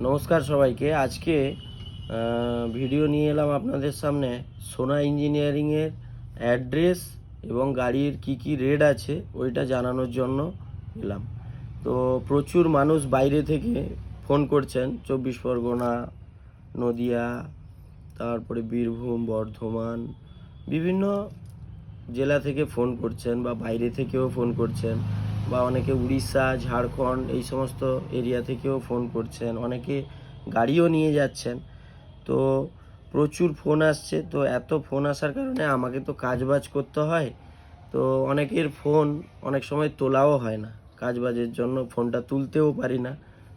নমস্কার সবাইকে। আজকে ভিডিও নিয়ে এলাম আপনাদের সামনে সোনা ইঞ্জিনিয়ারিংয়ের অ্যাড্রেস এবং গাড়ির কি রেট আছে ওইটা জানানোর জন্য এলাম। তো প্রচুর মানুষ বাইরে থেকে ফোন করছেন, 24 পরগনা, নদিয়া, তারপরে বীরভূম, বর্ধমান, বিভিন্ন জেলা থেকে ফোন করছেন বা বাইরে থেকেও ফোন করছেন, বা অনেকে উড়িষ্যা, ঝাড়খণ্ড এই সমস্ত এরিয়া থেকেও ফোন করছেন, অনেকে গাড়িও নিয়ে যাচ্ছেন। তো প্রচুর ফোন আসছে। তো এত ফোন আসার কারণে আমাকে তো কাজবাজ করতে হয়। তো অনেকের ফোন অনেক সময় তোলাও হয় না, কাজবাজের জন্য ফোনটা তুলতেও পারি না।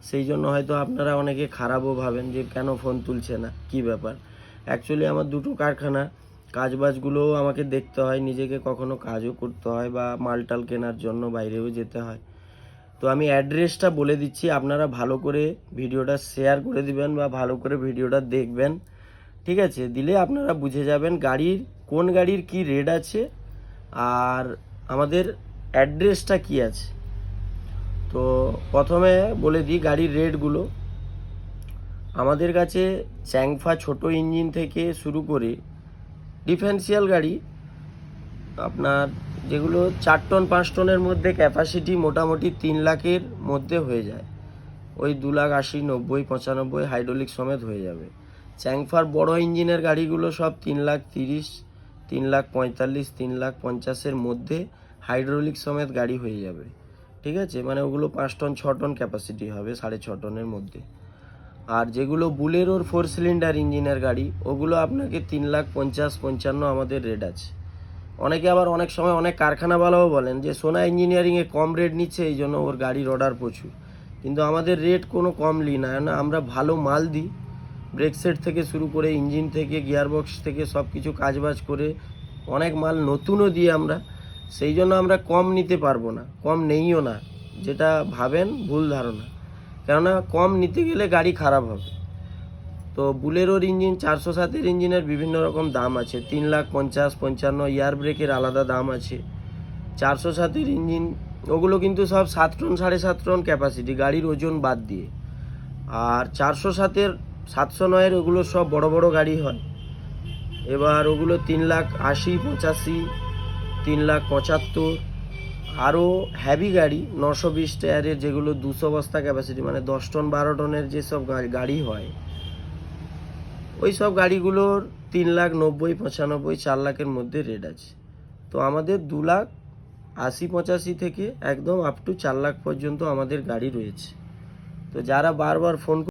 সেই জন্য হয়তো আপনারা অনেকে খারাপও ভাবেন যে কেন ফোন তুলছে না, কি ব্যাপার। অ্যাকচুয়ালি আমার দুটো কারখানা, কাজবাজগুলোও আমাকে দেখতে হয়, নিজেকে কখনো কাজও করতে হয় বা মালটাল কেনার জন্য বাইরেও যেতে হয়। তো আমি অ্যাড্রেসটা বলে দিচ্ছি, আপনারা ভালো করে ভিডিওটা শেয়ার করে দিবেন বা ভালো করে ভিডিওটা দেখবেন, ঠিক আছে? দিলে আপনারা বুঝে যাবেন কোন গাড়ির কি রেট আছে আর আমাদের অ্যাড্রেসটা কি আছে। তো প্রথমে বলে দিই গাড়ির রেটগুলো। আমাদের কাছে চ্যাংফা ছোট ইঞ্জিন থেকে শুরু করে ডিফেন্সিয়াল গাড়ি, আপনার যেগুলো 4 টন 5 টনের মধ্যে ক্যাপাসিটি, মোটামুটি 3 লাখের মধ্যে হয়ে যায়। ওই 2,80,000, 90, 95 হাইড্রোলিক সমেত হয়ে যাবে। চ্যাংফার বড় ইঞ্জিনের গাড়িগুলো সব 3,30,000, 3,45,000, 3,50,000-এর মধ্যে হাইড্রোলিক সমেত গাড়ি হয়ে যাবে, ঠিক আছে? মানে ওগুলো 5 টন 6 টন ক্যাপাসিটি হবে, 6.5 টনের মধ্যে। আর যেগুলো বুলেরোর 4 সিলিন্ডার ইঞ্জিনের গাড়ি, ওগুলো আপনাকে 3,50,000-55,000 আমাদের রেট আছে। অনেকে আবার অনেক সময় অনেক কারখানাওয়ালাও বলেন যে সোনা ইঞ্জিনিয়ারিংয়ে কম রেট নিচ্ছে, এই জন্য ওর গাড়ির অর্ডার প্রচুর। কিন্তু আমাদের রেট কোনো কম নিই না, আমরা ভালো মাল দিই। ব্রেক সেট থেকে শুরু করে ইঞ্জিন থেকে গিয়ারবক্স থেকে সব কিছু কাজবাজ করে অনেক মাল নতুনও দিই আমরা। সেই জন্য আমরা কম নিতে পারবো না, কম নেইও না, যেটা ভাবেন ভুল ধারণা। কেননা কম নিতে গেলে গাড়ি খারাপ হবে। তো বুলেরোর ইঞ্জিন, 407-এর ইঞ্জিনের বিভিন্ন রকম দাম আছে, 3,50,000-55,000। এয়ার ব্রেকের আলাদা দাম আছে। 407-এর ইঞ্জিন ওগুলো কিন্তু সব 7 টন 7.5 টন ক্যাপাসিটি, গাড়ির ওজন বাদ দিয়ে। আর 407-এর 709-এর ওগুলো সব বড় বড় গাড়ি হয়। এবার ওগুলো 3,80,000, 85,000, 3,75,000। আরও হ্যাভি গাড়ি 920 টায়ারের, যেগুলো 200 বস্তা ক্যাপাসিটি, মানে 10 টন 12 টনের যেসব গাড়ি হয়, ওই সব গাড়িগুলোর 3,90,000, 95,000, 4 লাখের মধ্যে রেট আছে। তো আমাদের 2,80,000, 85,000 থেকে একদম আপ টু 4 লাখ পর্যন্ত আমাদের গাড়ি রয়েছে। তো যারা বারবার ফোন